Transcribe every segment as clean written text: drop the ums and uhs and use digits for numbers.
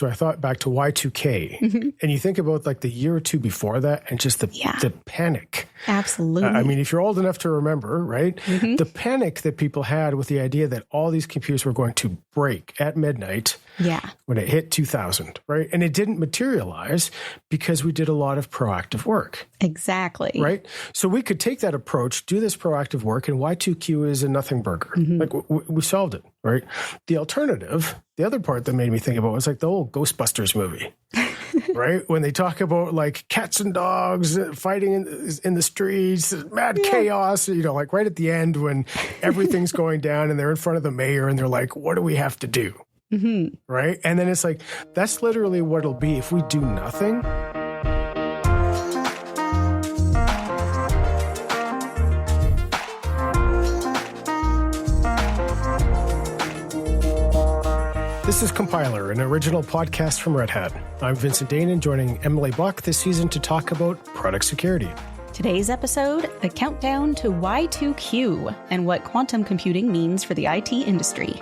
So I thought back to Y2K, and you think about like the year or two before that, and just the panic. Absolutely. I mean, if you're old enough to remember, right, the panic that people had with the idea that all these computers were going to break at midnight. Yeah. When it hit 2000, right? And it didn't materialize because we did a lot of proactive work. Exactly. Right? So we could take that approach, do this proactive work, and Y2Q is a nothing burger. Like we solved it, right? The alternative, the other part that made me think about was like the old Ghostbusters movie, right? When they talk about like cats and dogs fighting in the streets, mad chaos, you know, like right at the end when everything's going down and they're in front of the mayor and they're like, what do we have to do? Right? And then it's like, that's literally what it'll be if we do nothing. This is Compiler, an original podcast from Red Hat. I'm Vincent Dane, and joining Emily Buck this season to talk about product security. Today's episode, the countdown to Y2Q and what quantum computing means for the IT industry.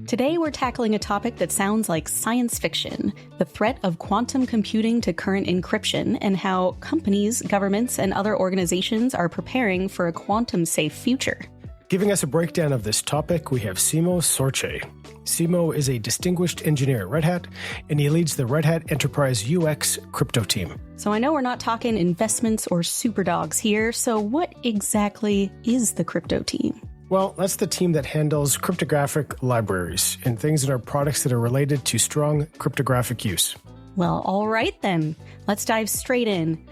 Today, we're tackling a topic that sounds like science fiction, the threat of quantum computing to current encryption, and how companies, governments, and other organizations are preparing for a quantum-safe future. Giving us a breakdown of this topic, we have Simo Sorce. Simo is a distinguished engineer at Red Hat, and he leads the Red Hat Enterprise UX crypto team. So I know we're not talking investments or superdogs here, so what exactly is the crypto team? Well, that's the team that handles cryptographic libraries and things in our products that are related to strong cryptographic use. Well, all right then. Let's dive straight in.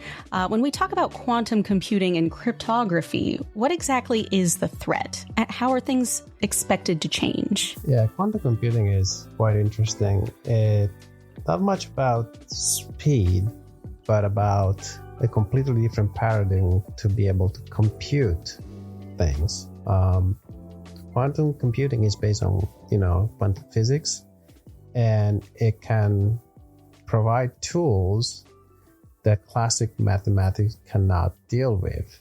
When we talk about quantum computing and cryptography, what exactly is the threat? How are things expected to change? Yeah, quantum computing is quite interesting. It's not much about speed, but about a completely different paradigm to be able to compute things. Quantum computing is based on, quantum physics, and it can provide tools that classic mathematics cannot deal with.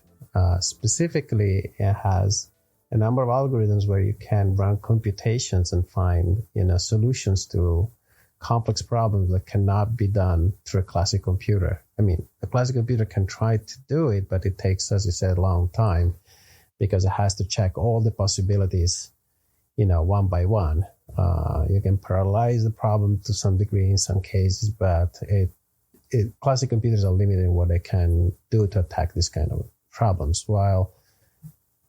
Specifically, it has a number of algorithms where you can run computations and find, solutions to complex problems that cannot be done through a classic computer. I mean, a classic computer can try to do it, but it takes, as you said, a long time, because it has to check all the possibilities, one by one. You can parallelize the problem to some degree in some cases, but classic computers are limited in what they can do to attack this kind of problems. While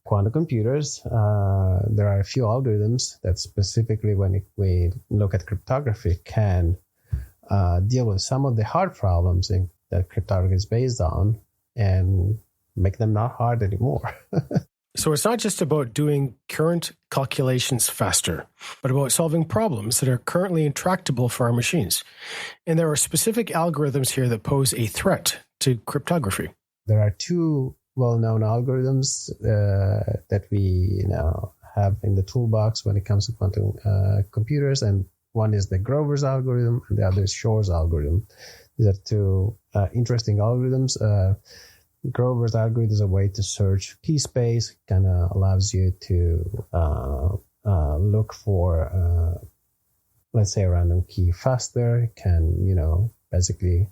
quantum computers, there are a few algorithms that specifically, when we look at cryptography, can deal with some of the hard problems that cryptography is based on and make them not hard anymore. So it's not just about doing current calculations faster, but about solving problems that are currently intractable for our machines. And there are specific algorithms here that pose a threat to cryptography. There are two well-known algorithms that we have in the toolbox when it comes to quantum computers, and one is the Grover's algorithm, and the other is Shor's algorithm. These are two interesting algorithms. Grover's algorithm is a way to search key space. Kind of allows you to look for, let's say, a random key faster. It can, basically,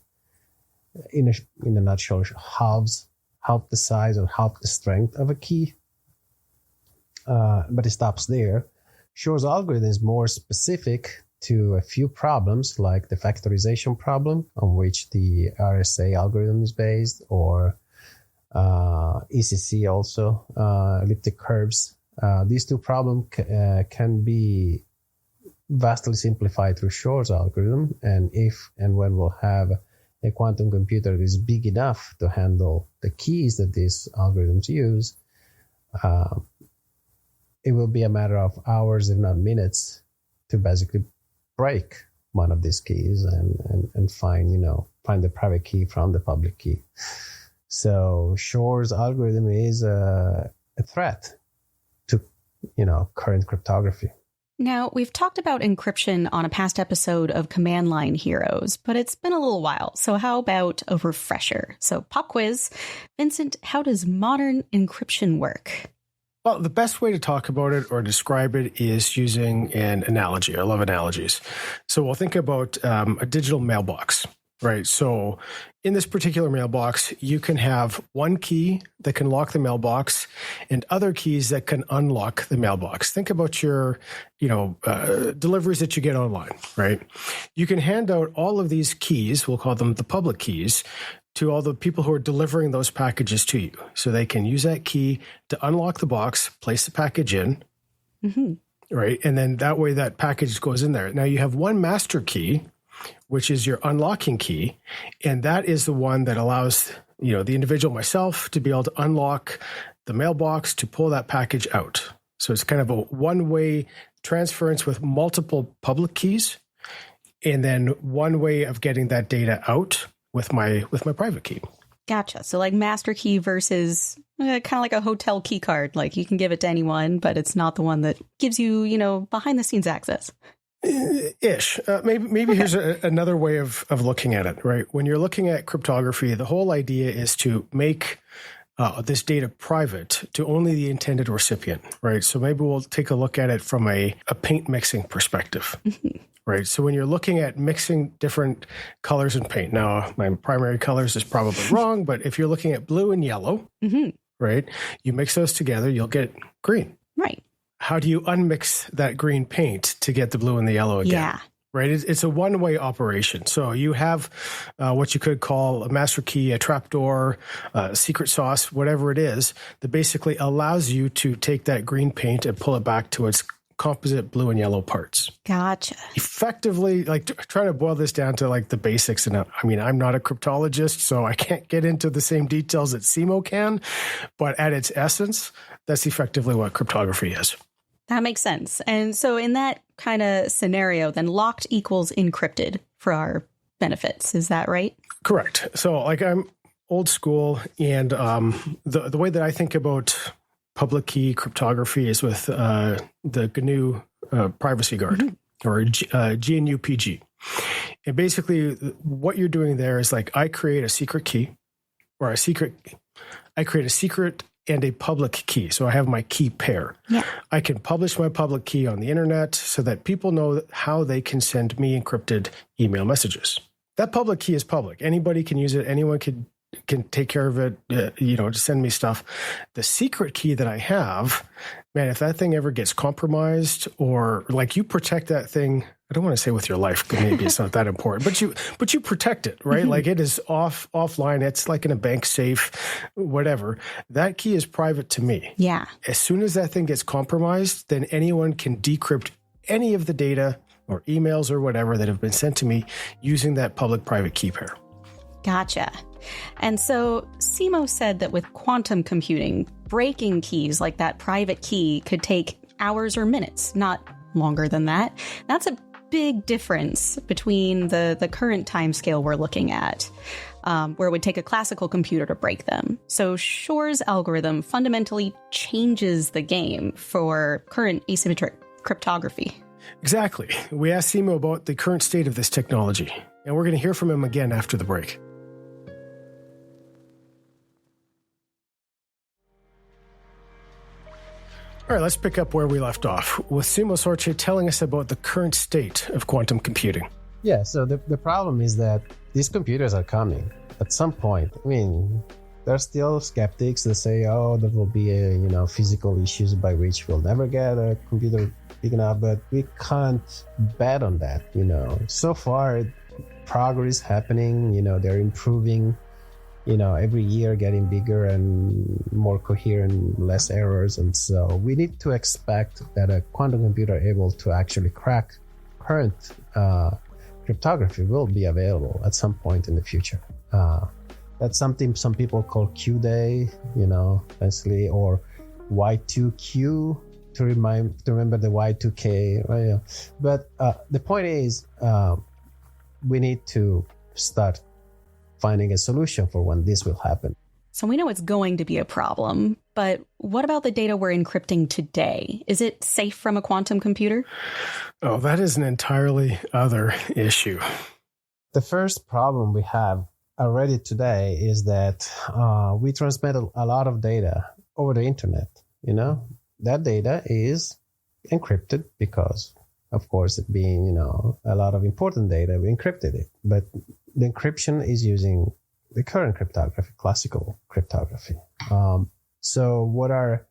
in a nutshell, half the size or half the strength of a key. But it stops there. Shor's algorithm is more specific to a few problems, like the factorization problem, on which the RSA algorithm is based, or ECC also, elliptic curves. These two problems can be vastly simplified through Shor's algorithm, and if and when we'll have a quantum computer that is big enough to handle the keys that these algorithms use, it will be a matter of hours, if not minutes, to basically break one of these keys and find the private key from the public key. So Shor's algorithm is a threat to, current cryptography. Now, we've talked about encryption on a past episode of Command Line Heroes, but it's been a little while, so how about a refresher? So, pop quiz. Vincent, how does modern encryption work? Well, the best way to talk about it or describe it is using an analogy. I love analogies. So we'll think about a digital mailbox, right? So in this particular mailbox, you can have one key that can lock the mailbox and other keys that can unlock the mailbox. Think about your, deliveries that you get online, right? You can hand out all of these keys, we'll call them the public keys, to all the people who are delivering those packages to you. So they can use that key to unlock the box, place the package in, right? And then that way that package goes in there. Now you have one master key, which is your unlocking key. And that is the one that allows, the individual, myself, to be able to unlock the mailbox to pull that package out. So it's kind of a one-way transference with multiple public keys. And then one way of getting that data out with my private key. Gotcha. So like master key versus kind of like a hotel key card. Like you can give it to anyone, but it's not the one that gives you, behind the scenes access. Ish. Maybe here's another way of looking at it, right? When you're looking at cryptography, the whole idea is to make this data private to only the intended recipient, right? So maybe we'll take a look at it from a paint mixing perspective. Right. So when you're looking at mixing different colors in paint, now my primary colors is probably wrong, but if you're looking at blue and yellow, right, you mix those together, you'll get green. Right. How do you unmix that green paint to get the blue and the yellow again? Yeah. Right. It's a one-way operation. So you have what you could call a master key, a trapdoor, a secret sauce, whatever it is, that basically allows you to take that green paint and pull it back to its composite blue and yellow parts. Gotcha. Effectively, trying to boil this down to the basics. And I'm not a cryptologist, so I can't get into the same details that Simo can, but at its essence, that's effectively what cryptography is. That makes sense. And so in that kind of scenario, then locked equals encrypted for our benefits. Is that right? Correct. So I'm old school, and the way that I think about public key cryptography is with the GNU Privacy Guard, or GNU PG. And basically what you're doing there is I create a secret key, or I create a secret and a public key. So I have my key pair. Yeah. I can publish my public key on the internet so that people know how they can send me encrypted email messages. That public key is public. Anybody can use it. Anyone can take care of it, to send me stuff. The secret key that I have, man, if that thing ever gets compromised, or you protect that thing, I don't want to say with your life, maybe it's not that important, but you protect it, right? It is offline. It's in a bank safe, whatever. That key is private to me. Yeah. As soon as that thing gets compromised, then anyone can decrypt any of the data or emails or whatever that have been sent to me using that public-private key pair. Gotcha. And so Simo said that with quantum computing, breaking keys like that private key could take hours or minutes, not longer than that. That's a big difference between the current timescale we're looking at, where it would take a classical computer to break them. So Shore's algorithm fundamentally changes the game for current asymmetric cryptography. Exactly. We asked Simo about the current state of this technology, and we're going to hear from him again after the break. All right, let's pick up where we left off with Simo Sorce telling us about the current state of quantum computing. Yeah, so the problem is that these computers are coming at some point. There are still skeptics that say, there will be physical issues by which we'll never get a computer big enough, but we can't bet on that. So far, progress happening. They're improving. Every year getting bigger and more coherent, less errors. And so we need to expect that a quantum computer able to actually crack current cryptography will be available at some point in the future. That's something some people call Q-Day, basically, or Y2Q to remember the Y2K. Right? But the point is, we need to start finding a solution for when this will happen. So we know it's going to be a problem, But what about the data we're encrypting today? Is it safe from a quantum computer? Oh, that is an entirely other issue. The first problem we have already today is that we transmit a lot of data over the internet. That data is encrypted because, of course, it being, a lot of important data, we encrypted it. But the encryption is using the current cryptography, classical cryptography. So what our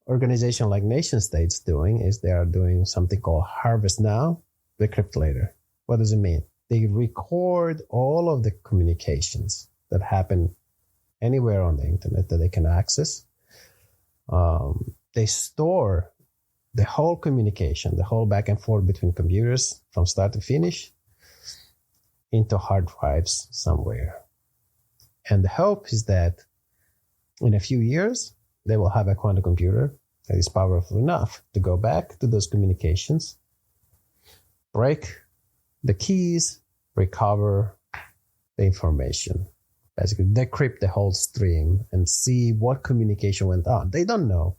organization like nation states doing is they are doing something called harvest now, decrypt later. What does it mean? They record all of the communications that happen anywhere on the internet that they can access. They store the whole communication, the whole back and forth between computers from start to finish into hard drives somewhere. And the hope is that in a few years, they will have a quantum computer that is powerful enough to go back to those communications, break the keys, recover the information, basically decrypt the whole stream and see what communication went on. They don't know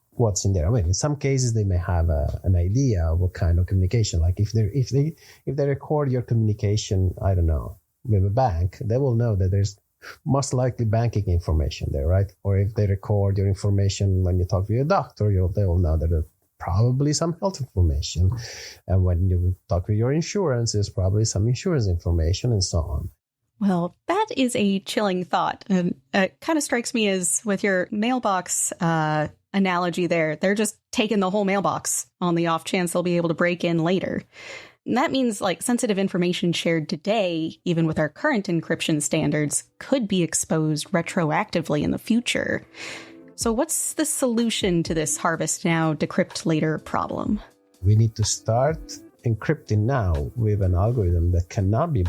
what's in there. I mean, in some cases, they may have an idea of what kind of communication. Like if they record your communication, I don't know, with a bank, they will know that there's most likely banking information there, right? Or if they record your information when you talk to your doctor, they will know that there's probably some health information. And when you talk to your insurance, there's probably some insurance information and so on. Well, that is a chilling thought. And it kind of strikes me as with your mailbox analogy there, they're just taking the whole mailbox on the off chance they'll be able to break in later. And that means like sensitive information shared today, even with our current encryption standards, could be exposed retroactively in the future. So what's the solution to this harvest now, decrypt later problem? We need to start encrypting now with an algorithm that cannot be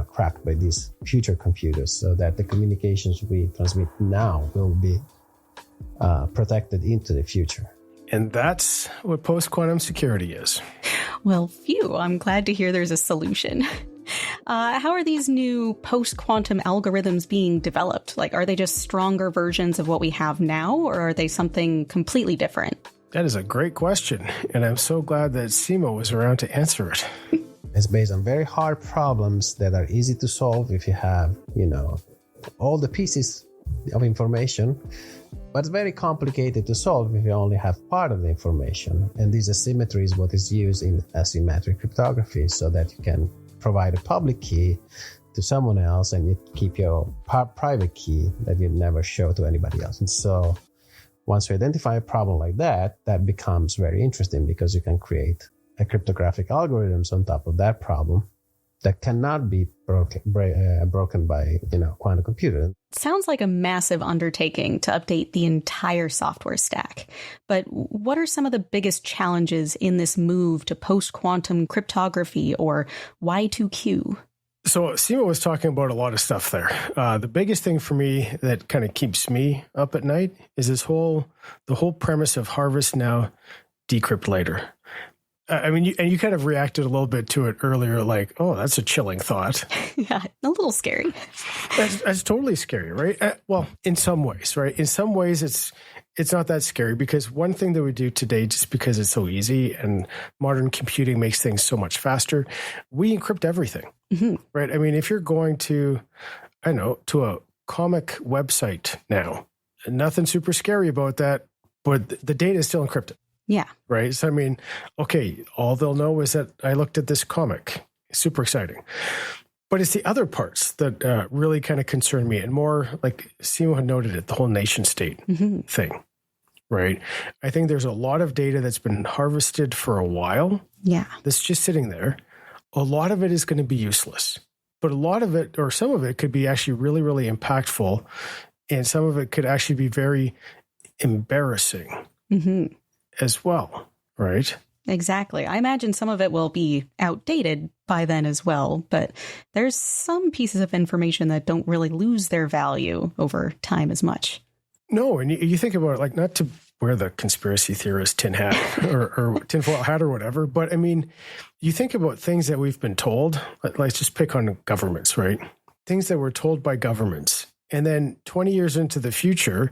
cracked by these future computers, so that the communications we transmit now will be protected into the future. And that's what post-quantum security is. Well, phew, I'm glad to hear there's a solution. How are these new post-quantum algorithms being developed? Like, are they just stronger versions of what we have now, or are they something completely different? That is a great question, and I'm so glad that Simo was around to answer it. It's based on very hard problems that are easy to solve if you have, all the pieces of information, but it's very complicated to solve if you only have part of the information. And this asymmetry is what is used in asymmetric cryptography, so that you can provide a public key to someone else and you keep your private key that you never show to anybody else. And so once you identify a problem like that, that becomes very interesting because you can create a cryptographic algorithms on top of that problem that cannot be broken by quantum computer. Sounds like a massive undertaking to update the entire software stack. But what are some of the biggest challenges in this move to post-quantum cryptography, or Y2Q? So Simo was talking about a lot of stuff there. The biggest thing for me that kind of keeps me up at night is the whole premise of harvest now, decrypt later. I mean, you kind of reacted a little bit to it earlier, like, oh, that's a chilling thought. Yeah, a little scary. That's totally scary, right? Well, in some ways, right? In some ways, it's not that scary, because one thing that we do today, just because it's so easy and modern computing makes things so much faster, we encrypt everything, right? I mean, if you're going to a comic website now, nothing super scary about that, but the data is still encrypted. Yeah. Right. So, I mean, okay, all they'll know is that I looked at this comic. Super exciting. But it's the other parts that really kind of concern me, and more like Simo had noted it, the whole nation state thing. Right. I think there's a lot of data that's been harvested for a while. Yeah. That's just sitting there. A lot of it is going to be useless, but a lot of it, or some of it, could be actually really, really impactful. And some of it could actually be very embarrassing. As well, right? Exactly. I imagine some of it will be outdated by then as well, but there's some pieces of information that don't really lose their value over time as much. No, and you think about it, like, not to wear the conspiracy theorist tin hat or tinfoil hat or whatever, but I mean, you think about things that we've been told, let's just pick on governments, right? Things that were told by governments And then 20 years into the future,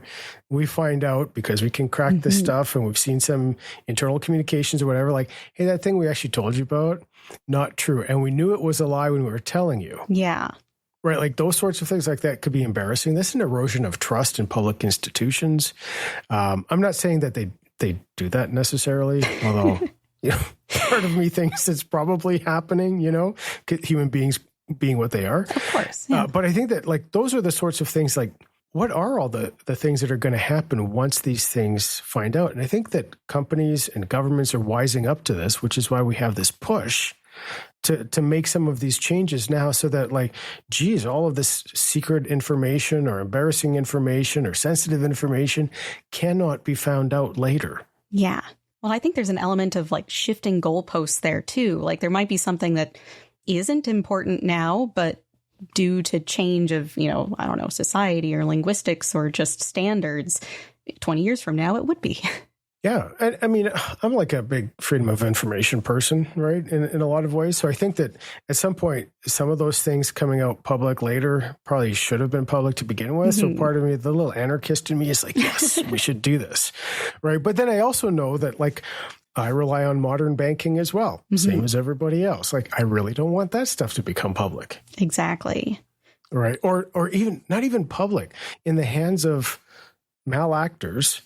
we find out, because we can crack this stuff and we've seen some internal communications or whatever, like, hey, that thing we actually told you about, not true. And we knew it was a lie when we were telling you. Yeah. Right. Like those sorts of things like that could be embarrassing. This is an erosion of trust in public institutions. I'm not saying that they do that necessarily, although part of me thinks it's probably happening, human beings being what they are. Of course. Yeah. But I think that like those are the sorts of things, like what are all the things that are going to happen once these things find out? And I think that companies and governments are wising up to this, which is why we have this push to make some of these changes now, so that like, geez, all of this secret information or embarrassing information or sensitive information cannot be found out later. Yeah. Well, I think there's an element of like shifting goalposts there too. Like there might be something that isn't important now, but due to change of, I don't know, society or linguistics or just standards, 20 years from now, it would be. Yeah. I mean, I'm like a big freedom of information person, right? In a lot of ways. So I think that at some point, some of those things coming out public later probably should have been public to begin with. So part of me, the little anarchist in me is like, yes, we should do this. Right. But then I also know that like, I rely on modern banking as well, same as everybody else. Like, I really don't want that stuff to become public. Exactly. Right. Or even not even public, in the hands of malactors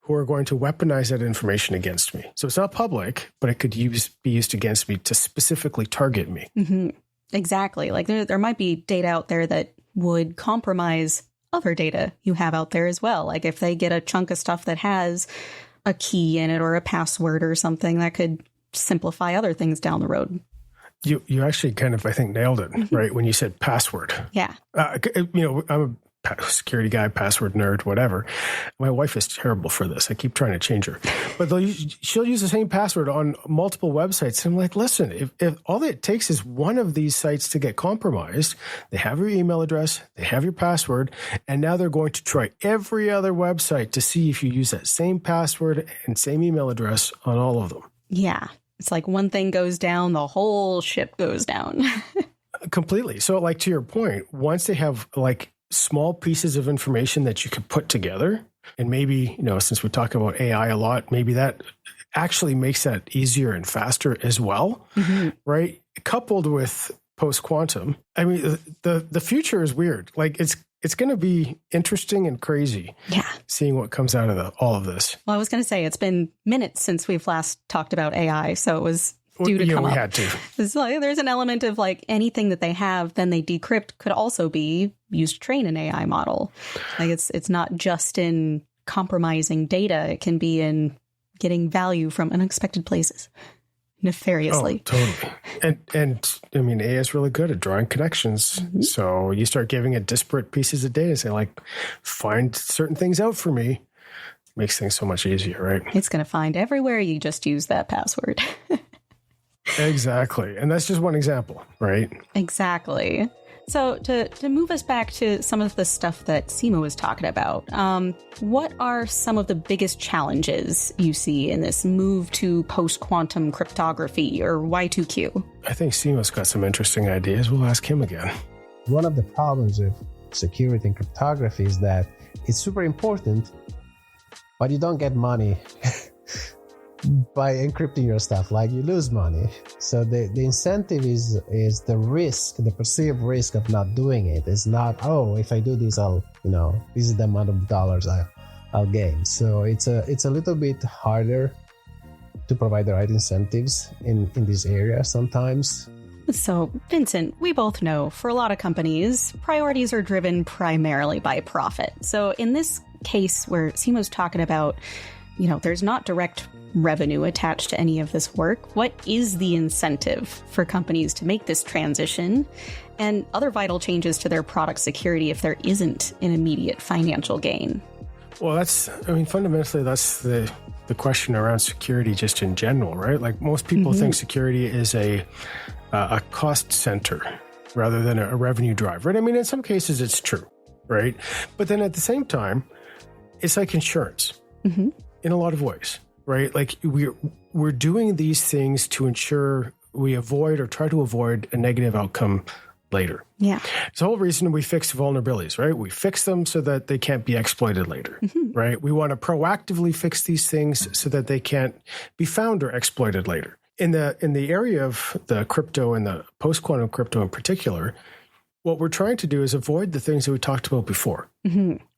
who are going to weaponize that information against me. So it's not public, but it could be used against me to specifically target me. Exactly. Like there might be data out there that would compromise other data you have out there as well. Like if they get a chunk of stuff that has a key in it or a password or something, that could simplify other things down the road. You actually kind of, I think, nailed it, right? When you said password. Yeah. I'm a security guy, password nerd, whatever. My wife is terrible for this. I keep trying to change her. But she'll use the same password on multiple websites. And I'm like, listen, if all it takes is one of these sites to get compromised, they have your email address, they have your password, and now they're going to try every other website to see if you use that same password and same email address on all of them. Yeah. It's like one thing goes down, the whole ship goes down. Completely. So like to your point, once they have like small pieces of information that you could put together, and maybe, since we talk about AI a lot, maybe that actually makes that easier and faster as well, right? Coupled with post-quantum. I mean, the future is weird. Like it's going to be interesting and crazy. Yeah. Seeing what comes out of all of this. Well, I was going to say, it's been minutes since we've last talked about AI, so it was due to come up. We had to. So there's an element of like anything that they have, then they decrypt, could also be used to train an AI model. Like it's not just in compromising data. It can be in getting value from unexpected places nefariously. Oh, totally. And I mean, AI is really good at drawing connections. So you start giving it disparate pieces of data, say like, find certain things out for me. Makes things so much easier, right? It's going to find everywhere you just use that password. Exactly. And that's just one example, right? Exactly. So to move us back to some of the stuff that Simo was talking about, what are some of the biggest challenges you see in this move to post-quantum cryptography, or Y2Q? I think Simo's got some interesting ideas. We'll ask him again. One of the problems with security and cryptography is that it's super important, but you don't get money by encrypting your stuff. Like, you lose money. So the incentive is the risk, the perceived risk of not doing it. It's not, oh, if I do this, this is the amount of dollars I'll gain. So it's a little bit harder to provide the right incentives in this area sometimes. So, Vincent, we both know for a lot of companies, priorities are driven primarily by profit. So in this case where Simo's talking about, there's not direct revenue attached to any of this work, what is the incentive for companies to make this transition and other vital changes to their product security if there isn't an immediate financial gain? Well, fundamentally, that's the question around security just in general, right? Like, most people think security is a cost center rather than a revenue driver, right? I mean, in some cases it's true, right? But then at the same time, it's like insurance in a lot of ways, right? Like, we're doing these things to ensure we avoid or try to avoid a negative outcome later. Yeah. It's the whole reason we fix vulnerabilities, right? We fix them so that they can't be exploited later, right? We want to proactively fix these things so that they can't be found or exploited later. In the area of the crypto and the post-quantum crypto in particular, what we're trying to do is avoid the things that we talked about before,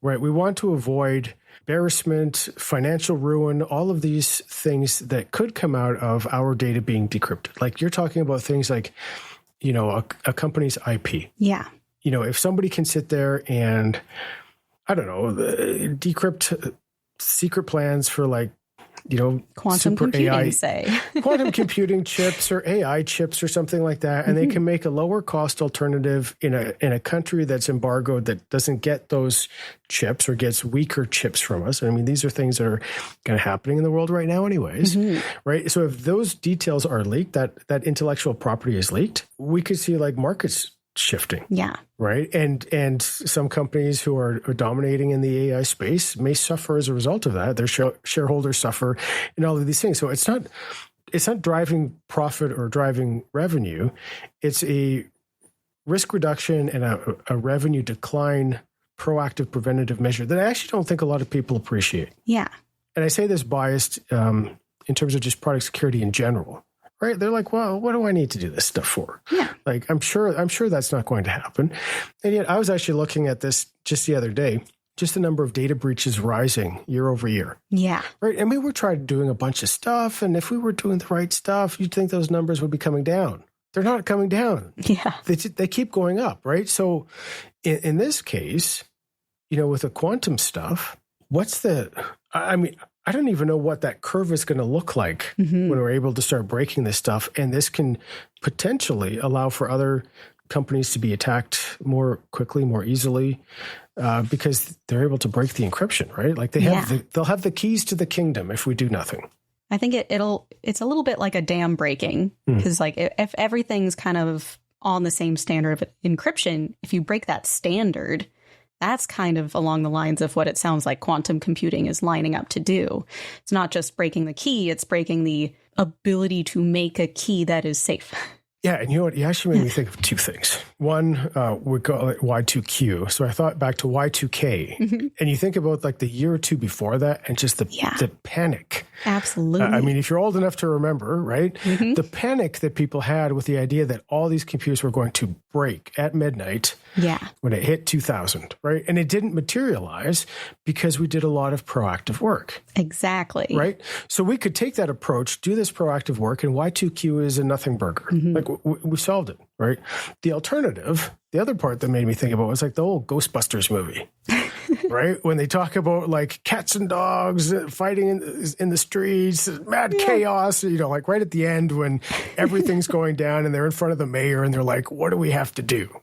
right? We want to avoid embarrassment, financial ruin, all of these things that could come out of our data being decrypted. Like you're talking about things like, a company's IP. Yeah. If somebody can sit there and, I don't know, decrypt secret plans for quantum super computing, AI, say. quantum computing chips or AI chips or something like that, and they can make a lower cost alternative in a country that's embargoed that doesn't get those chips or gets weaker chips from us. I mean, these are things that are kind of happening in the world right now anyways, right? So if those details are leaked, that intellectual property is leaked, we could see markets shifting. Yeah. Right. And some companies who are dominating in the AI space may suffer as a result of that. Their shareholders suffer and all of these things. So it's not driving profit or driving revenue. It's a risk reduction and a revenue decline, proactive preventative measure that I actually don't think a lot of people appreciate. Yeah. And I say this biased in terms of just product security in general. Right? They're like, well, what do I need to do this stuff for? Yeah. I'm sure that's not going to happen. And yet I was actually looking at this just the other day, just the number of data breaches rising year over year. Yeah. Right. And we were trying doing a bunch of stuff. And if we were doing the right stuff, you'd think those numbers would be coming down. They're not coming down. Yeah. They keep going up. Right. So in this case, with the quantum stuff, I don't even know what that curve is going to look like when we're able to start breaking this stuff. And this can potentially allow for other companies to be attacked more quickly, more easily, because they're able to break the encryption, right? Like they'll have the keys to the kingdom if we do nothing. I think it's a little bit like a dam breaking, because if everything's kind of on the same standard of encryption, if you break that standard, that's kind of along the lines of what it sounds like quantum computing is lining up to do. It's not just breaking the key, it's breaking the ability to make a key that is safe. Yeah, and you know what? You actually made me think of two things. One, we call it Y2Q. So I thought back to Y2K. And you think about the year or two before that and just the panic. Absolutely. If you're old enough to remember, right? The panic that people had with the idea that all these computers were going to break at midnight when it hit 2000, right? And it didn't materialize because we did a lot of proactive work. Exactly. Right? So we could take that approach, do this proactive work, and Y2Q is a nothing burger. We solved it, right? The alternative, the other part that made me think about was the old Ghostbusters movie, right? When they talk about cats and dogs fighting in the streets, mad chaos, right at the end when everything's going down and they're in front of the mayor and they're like, what do we have to do?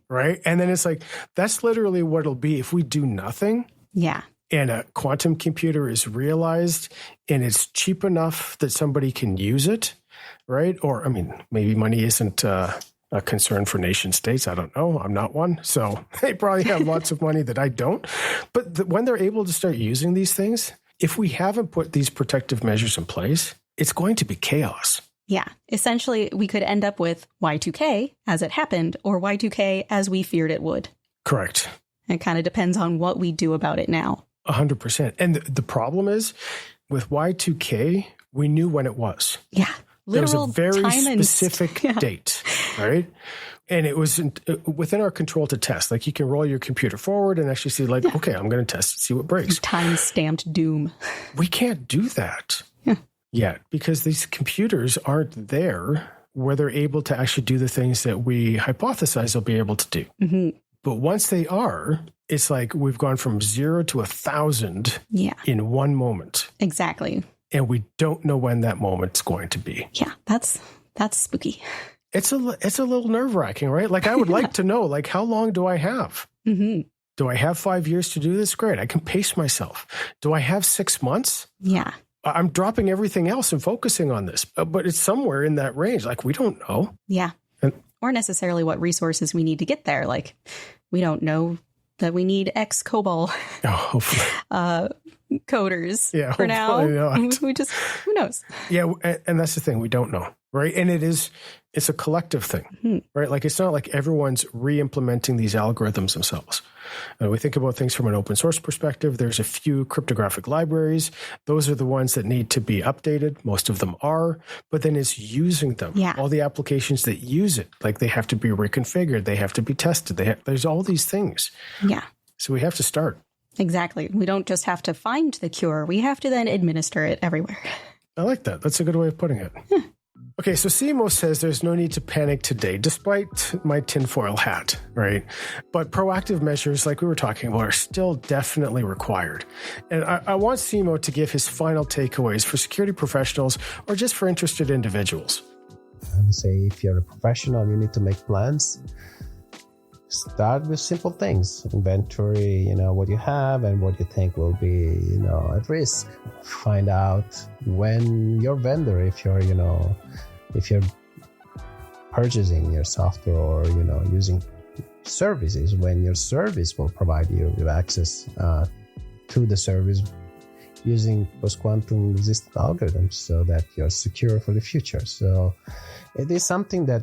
Right? And then it's that's literally what it'll be if we do nothing. Yeah. And a quantum computer is realized and it's cheap enough that somebody can use it. Right? Or, maybe money isn't a concern for nation states. I don't know. I'm not one. So they probably have lots of money that I don't. But when they're able to start using these things, if we haven't put these protective measures in place, it's going to be chaos. Yeah. Essentially, we could end up with Y2K as it happened or Y2K as we feared it would. Correct. It kind of depends on what we do about it now. 100%. And the problem is with Y2K, we knew when it was. Yeah. There was a very specific date, right? And it was within our control to test. You can roll your computer forward and actually see, okay, I'm going to test and see what breaks. Time-stamped doom. We can't do that yet because these computers aren't there where they're able to actually do the things that we hypothesize they'll be able to do. But once they are, it's we've gone from 0 to 1,000 in one moment. Exactly. And we don't know when that moment's going to be. Yeah, that's spooky. It's a little nerve-wracking, right? I would like to know, how long do I have? Do I have 5 years to do this? Great. I can pace myself. Do I have 6 months? Yeah. I'm dropping everything else and focusing on this. But it's somewhere in that range. We don't know. Yeah. Or necessarily what resources we need to get there. We don't know that we need X COBOL coders for now. Not. We just, who knows? Yeah. And that's the thing. We don't know. Right. And it is it's a collective thing, right? Like it's not like everyone's re-implementing these algorithms themselves. We think about things from an open source perspective. There's a few cryptographic libraries. Those are the ones that need to be updated. Most of them are, but then it's using them. Yeah. All the applications that use it, like they have to be reconfigured. They have to be tested. There's all these things. Yeah. So we have to start. Exactly. We don't just have to find the cure. We have to then administer it everywhere. I like that. That's a good way of putting it. Okay, so Simo says there's no need to panic today, despite my tinfoil hat, right? But proactive measures, like we were talking about, are still definitely required. And I want Simo to give his final takeaways for security professionals or just for interested individuals. I would say if you're a professional, you need to make plans. Start with simple things. Inventory, what you have and what you think will be, at risk. Find out when your vendor, if you're purchasing your software or, using services, when your service will provide you with access to the service using post-quantum resistant algorithms so that you're secure for the future. So it is something that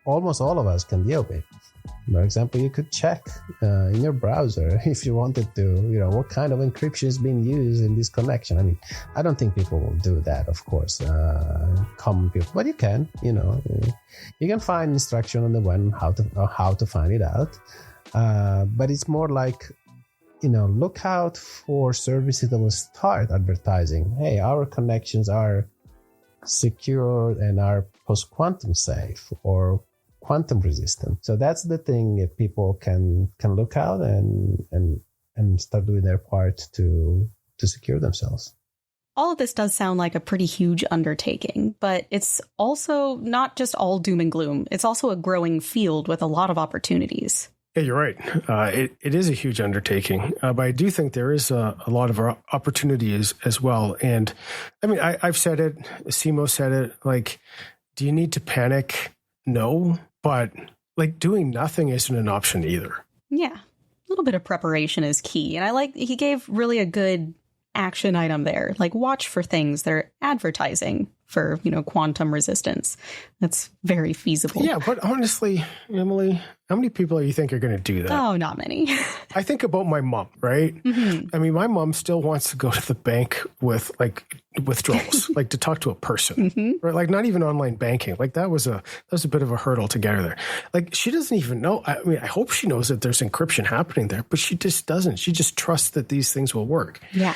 almost all of us can deal with. For example, you could check in your browser if you wanted to, what kind of encryption is being used in this connection. I mean, I don't think people will do that, of course, common people, but you can, you can find instruction on the web how to find it out. But it's more like, look out for services that will start advertising. Hey, our connections are secure and are post-quantum safe or quantum resistant. So that's the thing that people can look out and start doing their part to secure themselves. All of this does sound like a pretty huge undertaking, but it's also not just all doom and gloom. It's also a growing field with a lot of opportunities. Yeah, you're right. It is a huge undertaking, but I do think there is a lot of opportunity as well. And I mean, I've said it, Simo said it, like, do you need to panic? No. But like doing nothing isn't an option either. Yeah. A little bit of preparation is key. And he gave really a good action item there. Like watch for things that are advertising for, quantum resistance. That's very feasible. Yeah. But honestly, Emily, how many people do you think are going to do that? Oh, not many. I think about my mom, right? Mm-hmm. I mean, my mom still wants to go to the bank with like withdrawals, like to talk to a person, right? Like not even online banking. Like that was a bit of a hurdle to get her there. Like she doesn't even know. I mean, I hope she knows that there's encryption happening there, but she just doesn't. She just trusts that these things will work. Yeah.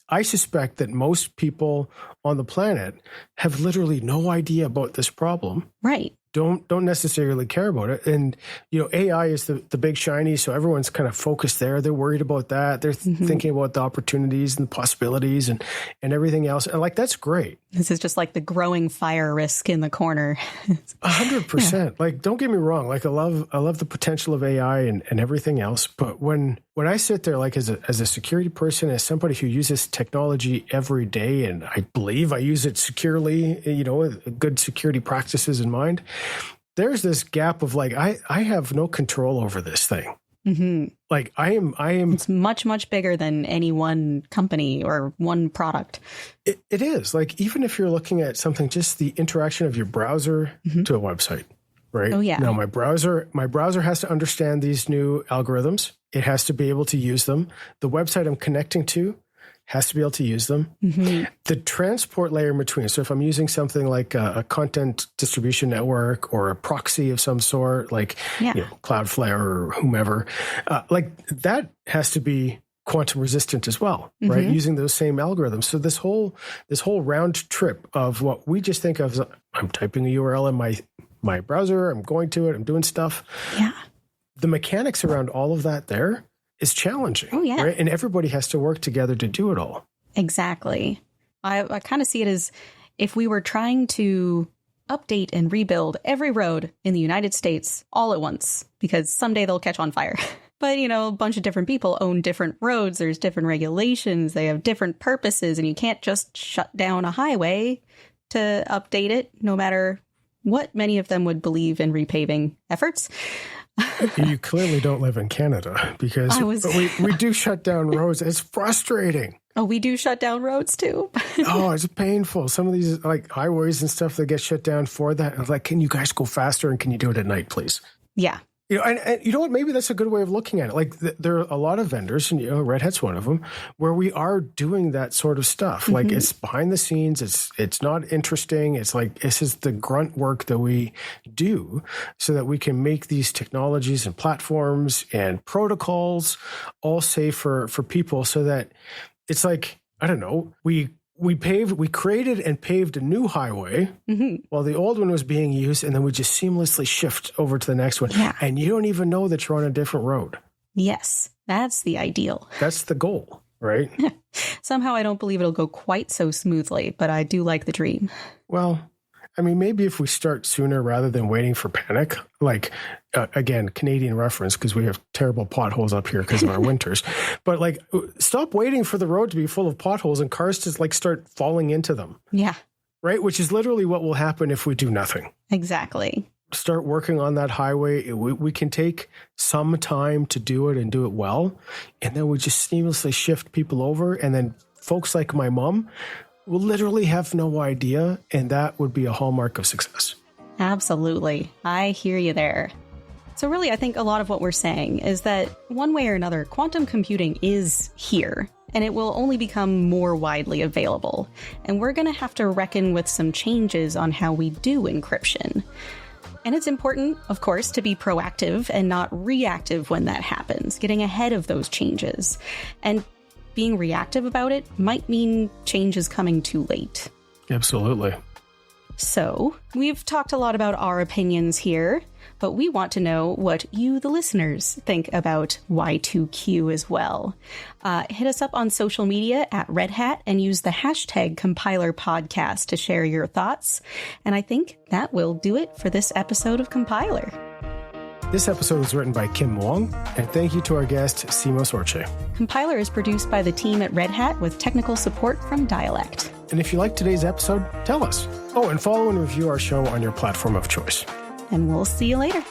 I suspect that most people on the planet have literally no idea about this problem. Right. Don't necessarily care about it. And, AI is the big shiny, so everyone's kind of focused there. They're worried about that. They're thinking about the opportunities and the possibilities and everything else. And like, that's great. This is just like the growing fire risk in the corner. 100%. Yeah. Like, don't get me wrong. Like, I love the potential of AI and everything else. But when I sit there, like as a security person, as somebody who uses technology every day, and I believe I use it securely, with good security practices in mind, there's this gap of like, I have no control over this thing. Mm-hmm. Like I am. It's much, much bigger than any one company or one product. It is like, even if you're looking at something, just the interaction of your browser to a website, right? Oh yeah. Now my browser has to understand these new algorithms. It has to be able to use them. The website I'm connecting to has to be able to use them. Mm-hmm. The transport layer in between. So if I'm using something like a content distribution network or a proxy of some sort, like Cloudflare or whomever, like that has to be quantum resistant as well, right? Using those same algorithms. So this whole round trip of what we just think of as I'm typing a URL in my browser, I'm going to it, I'm doing stuff. Yeah. The mechanics around all of that there is challenging. Oh, yeah. Right? And everybody has to work together to do it all. Exactly. I kind of see it as if we were trying to update and rebuild every road in the United States all at once, because someday they'll catch on fire. But, a bunch of different people own different roads. There's different regulations. They have different purposes. And you can't just shut down a highway to update it, no matter what many of them would believe in repaving efforts. You clearly don't live in Canada, because we do shut down roads. It's frustrating. Oh, we do shut down roads too. Oh, it's painful. Some of these like highways and stuff that get shut down for that. I was like, can you guys go faster and can you do it at night, please? Yeah. And you know what? Maybe that's a good way of looking at it. Like there are a lot of vendors, and Red Hat's one of them, where we are doing that sort of stuff. Like it's behind the scenes. It's not interesting. It's like this is the grunt work that we do, so that we can make these technologies and platforms and protocols all safe for people. So that it's like, I don't know, we created and paved a new highway while the old one was being used, and then we just seamlessly shift over to the next one. Yeah. And you don't even know that you're on a different road. Yes, that's the ideal. That's the goal, right? Somehow I don't believe it'll go quite so smoothly, but I do like the dream. Well, I mean, maybe if we start sooner rather than waiting for panic, like, again, Canadian reference, because we have terrible potholes up here because of our winters. But like, stop waiting for the road to be full of potholes and cars to like start falling into them. Yeah. Right? Which is literally what will happen if we do nothing. Exactly. Start working on that highway. We can take some time to do it and do it well. And then we just seamlessly shift people over. And then folks like my mom will literally have no idea. And that would be a hallmark of success. Absolutely. I hear you there. So really, I think a lot of what we're saying is that one way or another, quantum computing is here, and it will only become more widely available. And we're going to have to reckon with some changes on how we do encryption. And it's important, of course, to be proactive and not reactive when that happens, getting ahead of those changes. And being reactive about it might mean change is coming too late. Absolutely. So, we've talked a lot about our opinions here, but we want to know what you, the listeners, think about Y2Q as well. Hit us up on social media at Red Hat and use the hashtag #CompilerPodcast to share your thoughts. And I think that will do it for this episode of Compiler. This episode was written by Kim Wong, and thank you to our guest, Simo Sorce. Compiler is produced by the team at Red Hat with technical support from Dialect. And if you liked today's episode, tell us. Oh, and follow and review our show on your platform of choice. And we'll see you later.